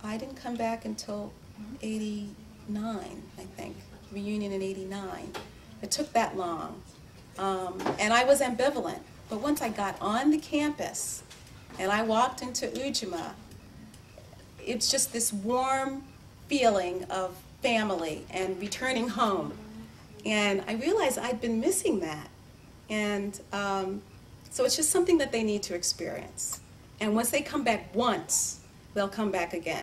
I didn't come back until 89, I think, reunion in 89. It took that long. And I was ambivalent, but once I got on the campus and I walked into Ujima, it's just this warm feeling of family and returning home. And I realized I'd been missing that. And so it's just something that they need to experience. And once they come back once, they'll come back again.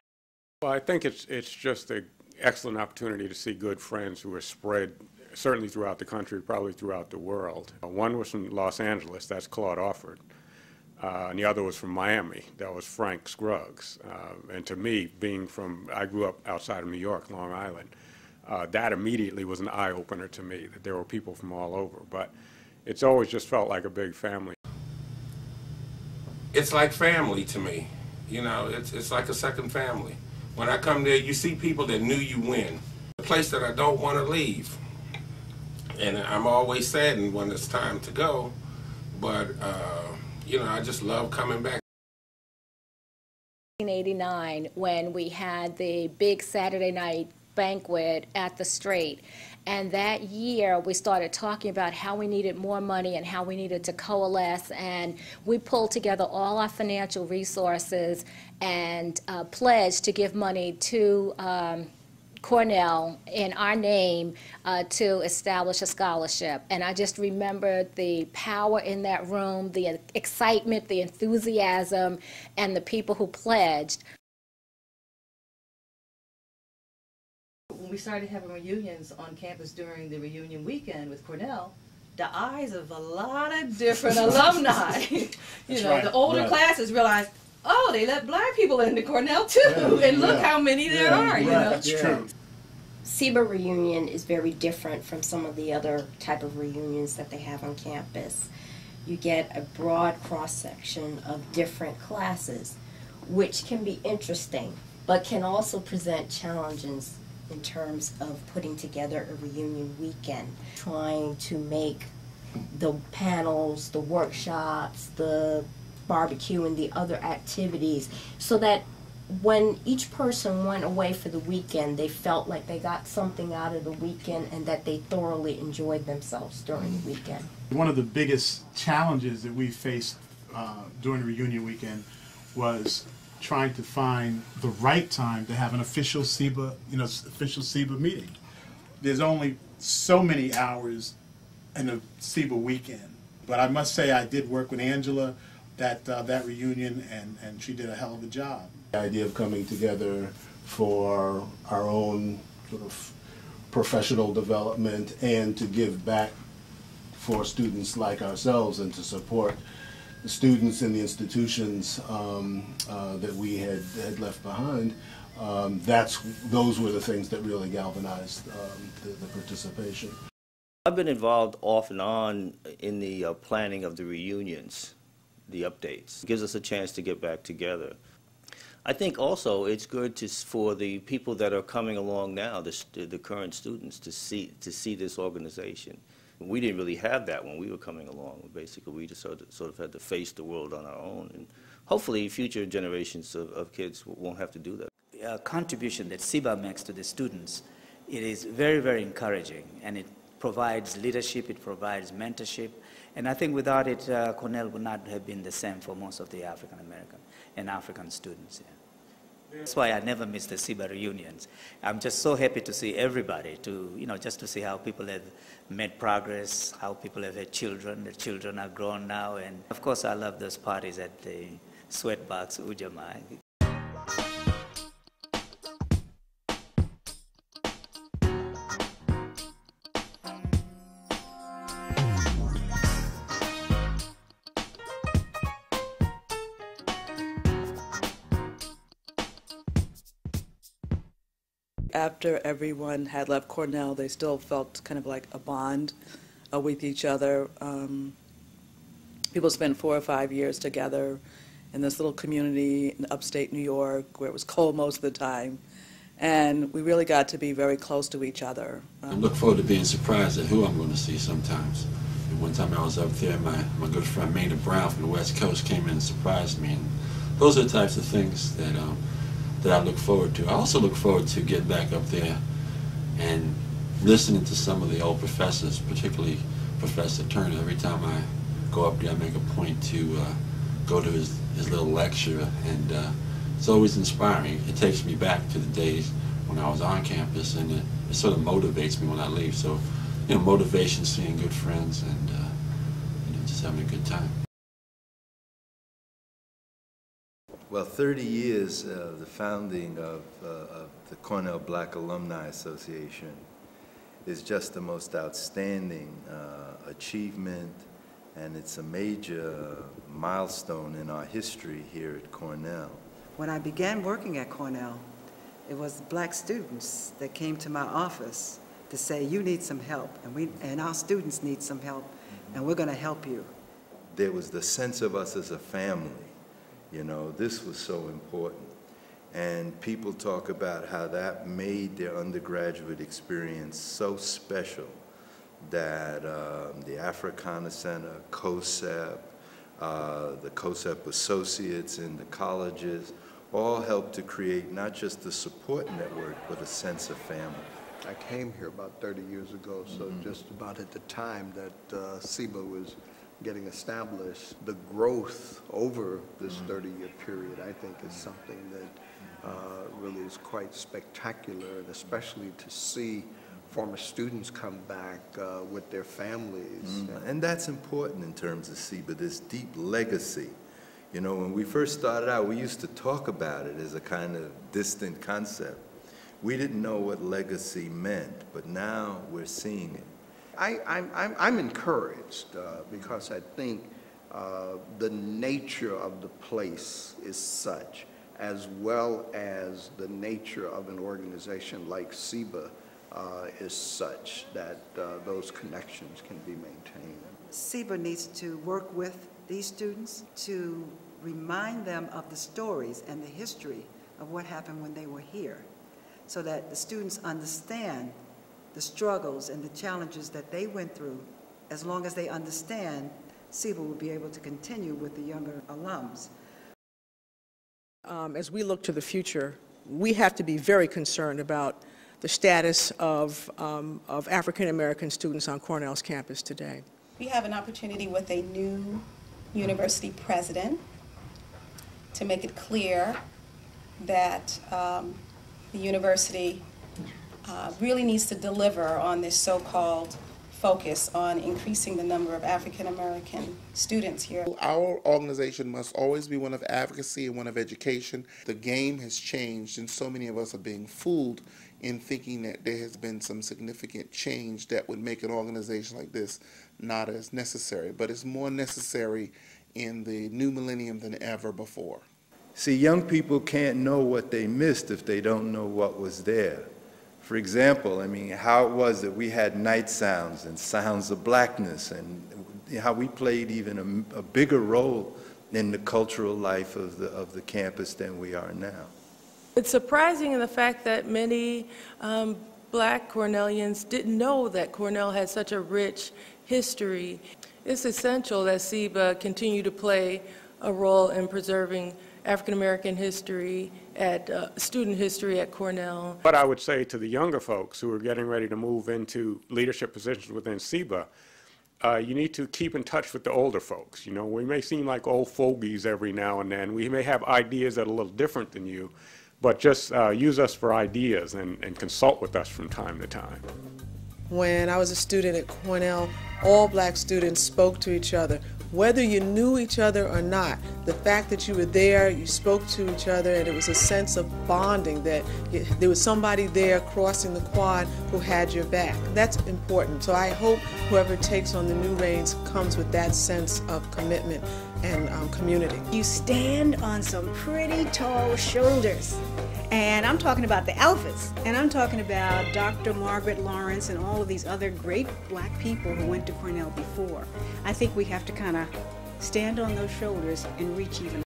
Well, I think it's just an excellent opportunity to see good friends who are spread certainly throughout the country, probably throughout the world. One was from Los Angeles, that's Claude Offord. And the other was from Miami, that was Frank Scruggs. And to me, I grew up outside of New York, Long Island, that immediately was an eye-opener to me, that there were people from all over. But it's always just felt like a big family. It's like family to me. You know, it's like a second family. When I come there, you see people that knew you when. A place that I don't want to leave. And I'm always saddened when it's time to go. But, you know, I just love coming back. 1989, when we had the big Saturday night banquet at the Strait. And that year, we started talking about how we needed more money and how we needed to coalesce. And we pulled together all our financial resources and pledged to give money to Cornell in our name to establish a scholarship. And I just remember the power in that room, the excitement, the enthusiasm, and the people who pledged. When we started having reunions on campus during the reunion weekend with Cornell, the eyes of a lot of different alumni, you know, right. The older classes realized, oh, they let black people into Cornell too, and look how many there are, you know. That's true. SIBA reunion is very different from some of the other type of reunions that they have on campus. You get a broad cross-section of different classes, which can be interesting, but can also present challenges in terms of putting together a reunion weekend, trying to make the panels, the workshops, the barbecue, and the other activities so that when each person went away for the weekend, they felt like they got something out of the weekend and that they thoroughly enjoyed themselves during the weekend. One of the biggest challenges that we faced during the reunion weekend was trying to find the right time to have an official SIBA, official SIBA meeting. There's only so many hours in a SIBA weekend, but I must say I did work with Angela that reunion, and she did a hell of a job. The idea of coming together for our own sort of professional development and to give back for students like ourselves and to support the students and the institutions that we had left behind, those were the things that really galvanized the participation. I've been involved off and on in the planning of the reunions, the updates. It gives us a chance to get back together. I think also it's good for the people that are coming along now, the current students, to see this organization. We didn't really have that when we were coming along. Basically, we just sort of had to face the world on our own. And hopefully future generations of kids won't have to do that. The contribution that SIBA makes to the students, it is very, very encouraging. And it provides leadership, it provides mentorship. And I think without it, Cornell would not have been the same for most of the African American and African students. Yeah. That's why I never miss the SIBA reunions. I'm just so happy to see everybody, just to see how people have made progress, how people have had children, the children are grown now, and of course I love those parties at the Sweatbox Ujima. After everyone had left Cornell, they still felt kind of like a bond with each other. People spent 4 or 5 years together in this little community in upstate New York where it was cold most of the time. And we really got to be very close to each other. I look forward to being surprised at who I'm going to see sometimes. And one time I was up there, my good friend Maynard Brown from the West Coast came in and surprised me. And those are the types of things that that I look forward to. I also look forward to getting back up there and listening to some of the old professors, particularly Professor Turner. Every time I go up there, I make a point to go to his little lecture, and it's always inspiring. It takes me back to the days when I was on campus, and it sort of motivates me when I leave. So, you know, motivation, seeing good friends, and you know, just having a good time. Well, 30 years of the founding of the Cornell Black Alumni Association is just the most outstanding achievement, and it's a major milestone in our history here at Cornell. When I began working at Cornell, it was black students that came to my office to say, you need some help, and our students need some help, and we're going to help you. There was the sense of us as a family. You know, this was so important. And people talk about how that made their undergraduate experience so special that the Africana Center, COSEP, the COSEP associates in the colleges, all helped to create not just the support network, but a sense of family. I came here about 30 years ago, so just about at the time that SIBA was getting established. The growth over this 30-year period, I think, is something that really is quite spectacular, and especially to see former students come back with their families. And that's important in terms of SIBA, this deep legacy. You know, when we first started out, we used to talk about it as a kind of distant concept. We didn't know what legacy meant, but now we're seeing it. I'm encouraged because I think the nature of the place is such, as well as the nature of an organization like SIBA is such that those connections can be maintained. SIBA needs to work with these students to remind them of the stories and the history of what happened when they were here, so that the students understand the struggles and the challenges that they went through. As long as they understand, SIBA will be able to continue with the younger alums. As we look to the future, we have to be very concerned about the status of African American students on Cornell's campus today. We have an opportunity with a new university president to make it clear that the university really needs to deliver on this so-called focus on increasing the number of African American students here. Our organization must always be one of advocacy and one of education. The game has changed, and so many of us are being fooled in thinking that there has been some significant change that would make an organization like this not as necessary. But it's more necessary in the new millennium than ever before. See, young people can't know what they missed if they don't know what was there. For example, I mean, how it was that we had night sounds and sounds of blackness, and how we played even a bigger role in the cultural life of the campus than we are now. It's surprising in the fact that many black Cornellians didn't know that Cornell had such a rich history. It's essential that SIBA continue to play a role in preserving African American history student history at Cornell. But I would say to the younger folks who are getting ready to move into leadership positions within SIBA, you need to keep in touch with the older folks. You know, we may seem like old fogies every now and then. We may have ideas that are a little different than you, but just use us for ideas and consult with us from time to time. When I was a student at Cornell, all black students spoke to each other. Whether you knew each other or not, the fact that you were there, you spoke to each other, and it was a sense of bonding, that there was somebody there crossing the quad who had your back. That's important. So I hope whoever takes on the new reins comes with that sense of commitment and community. You stand on some pretty tall shoulders. And I'm talking about the alphas, and I'm talking about Dr. Margaret Lawrence and all of these other great black people who went to Cornell before. I think we have to kind of stand on those shoulders and reach even